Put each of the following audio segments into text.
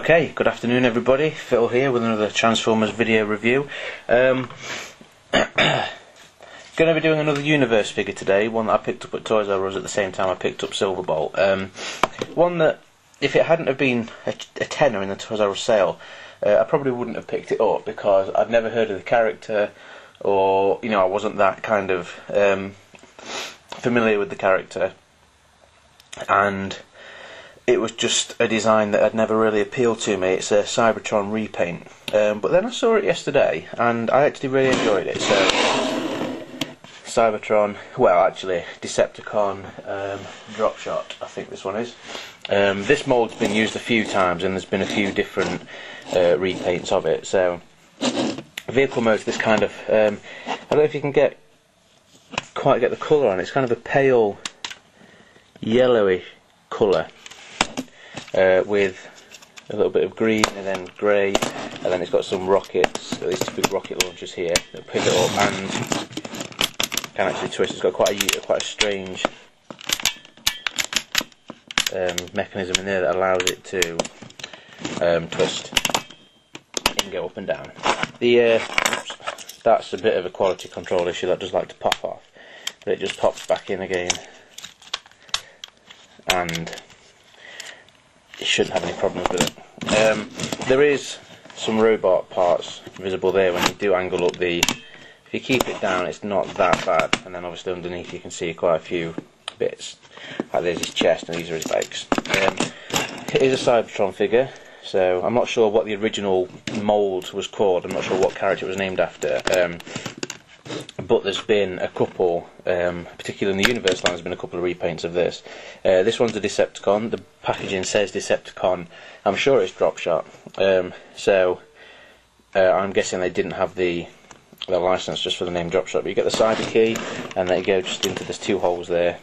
Okay, good afternoon everybody, Phil here with another Transformers video review. Going to be doing another Universe figure today, one that I picked up at Toys R Us at the same time I picked up Silverbolt. One that, if it hadn't have been a tenner in the Toys R Us sale, I probably wouldn't have picked it up because I'd never heard of the character, or, you know, I wasn't that kind of familiar with the character, and it was just a design that had never really appealed to me. It's a Cybertron repaint, but then I saw it yesterday and I actually really enjoyed it. So Cybertron, well actually Decepticon, Dropshot I think this one is. This mould's been used a few times and there's been a few different repaints of it. So vehicle mode, this kind of, I don't know if you can quite get the colour on it. It's kind of a pale yellowy colour. With a little bit of green and then grey, and then it's got some rockets, these two big rocket launchers here that pick it up and can actually twist. It's got quite a strange mechanism in there that allows it to twist and go up and down. That's a bit of a quality control issue, that does like to pop off, but it just pops back in again, and you shouldn't have any problems with it. There is some robot parts visible there when you do angle up if you keep it down it's not that bad, and then obviously underneath you can see quite a few bits, like there's his chest and these are his legs. It is a Cybertron figure, so I'm not sure what the original mould was called, I'm not sure what character it was named after, but there's been a couple, particularly in the Universe line, there's been a couple of repaints of this. This one's a Decepticon. The packaging says Decepticon. I'm sure it's Dropshot. So I'm guessing they didn't have the license just for the name Dropshot. But you get the cyber key, and then you go just into there's two holes there,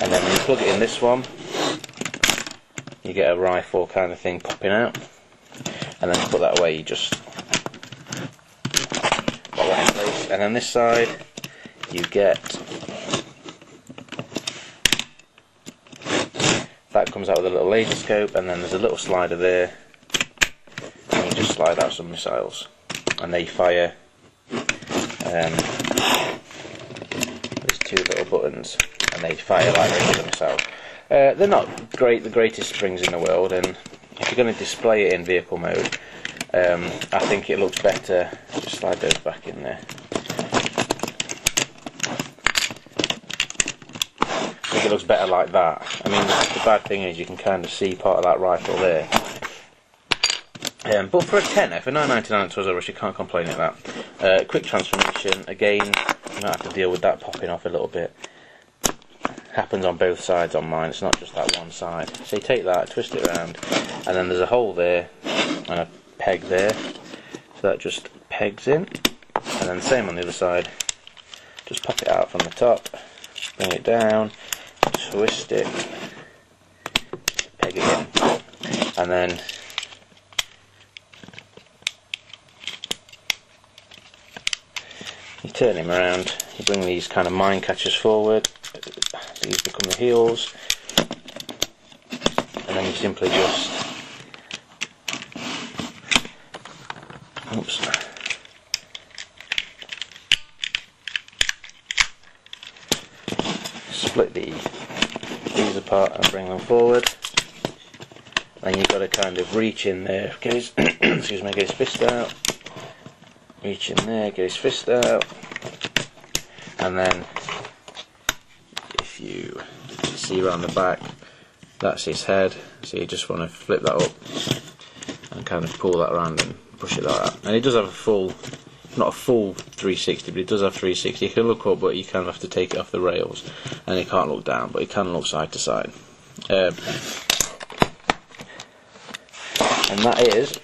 and then when you plug it in this one, you get a rifle kind of thing popping out, and then you put that away. You just in place. And then this side you get, that comes out with a little laser scope, and then there's a little slider there, and you just slide out some missiles and they fire. There's two little buttons and they fire like regular missiles. They're not the greatest springs in the world, and if you're going to display it in vehicle mode, I think it looks better. Just slide those back in there. I think it looks better like that. I mean, the bad thing is you can kind of see part of that rifle there. But for a tenner, for $9.99 at Toys R Us, you can't complain at that. Quick transformation. Again, you might have to deal with that popping off a little bit. Happens on both sides on mine. It's not just that one side. So you take that, twist it around, and then there's a hole there and a peg there, so that just pegs in, and then same on the other side, just pop it out from the top, bring it down, twist it, peg it in, and then you turn him around, you bring these kind of mine catchers forward, these become the heels, and then you simply just split these apart and bring them forward. Then you've got to kind of reach in there, get his excuse me, get his fist out, reach in there, get his fist out, and then if you see around the back, that's his head, so you just want to flip that up and kind of pull that around and push it like that. And it does have a full, not a full 360, but it does have 360. You can look up, but you kind of have to take it off the rails, and you can't look down, but you can look side to side. And that is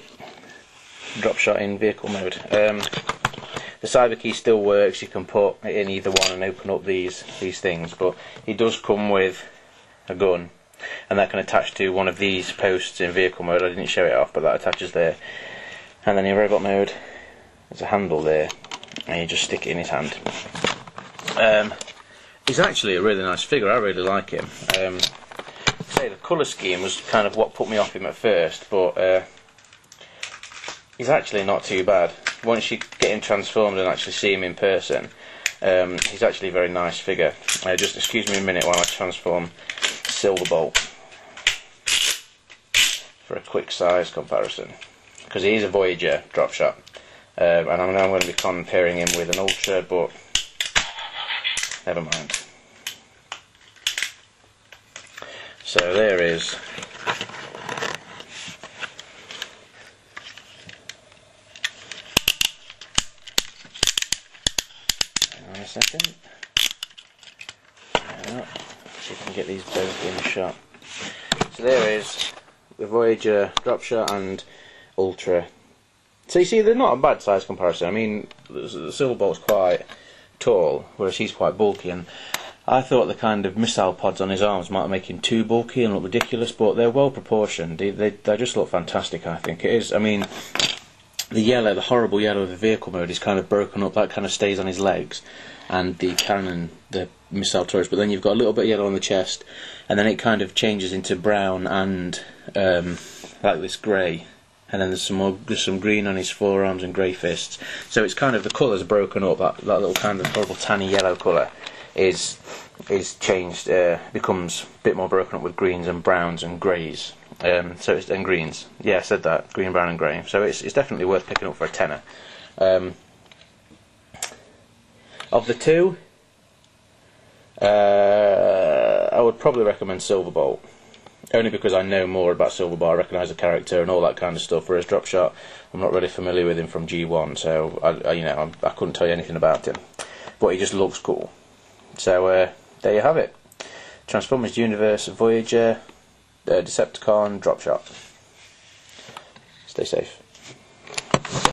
Dropshot in vehicle mode. The cyber key still works. You can put it in either one and open up these things, but it does come with a gun, and that can attach to one of these posts in vehicle mode. I didn't show it off, but that attaches there. And then in robot mode, there's a handle there, and you just stick it in his hand. He's actually a really nice figure. I really like him. say the colour scheme was kind of what put me off him at first, but he's actually not too bad. Once you get him transformed and actually see him in person, he's actually a very nice figure. Just excuse me a minute while I transform Silverbolt for a quick size comparison, because he is a Voyager Dropshot, and I'm now going to be comparing him with an Ultra, but never mind. So there is hang on a second. See if I can get these both in shot. So there is the Voyager Dropshot and Ultra. So you see, they're not a bad size comparison. I mean, the Silverbolt's quite tall, whereas he's quite bulky, and I thought the kind of missile pods on his arms might make him too bulky and look ridiculous, but they're well proportioned. They just look fantastic, I think. It is, I mean, the yellow, the horrible yellow of the vehicle mode is kind of broken up, that kind of stays on his legs, and the cannon, the missile turrets, but then you've got a little bit of yellow on the chest, and then it kind of changes into brown and like this grey, and then there's some green on his forearms and grey fists. So it's kind of, the colours are broken up. That little kind of horrible tanny yellow colour is changed, becomes a bit more broken up with greens and browns and greys. So it's, and greens. Yeah, I said that, green, brown, and grey. So it's definitely worth picking up for a tenner. Of the two, I would probably recommend Silverbolt, only because I know more about Silverbolt. I recognise the character and all that kind of stuff. Whereas Dropshot, I'm not really familiar with him from G1, so I couldn't tell you anything about him. But he just looks cool. So there you have it. Transformers Universe, Voyager, Decepticon, Dropshot. Stay safe.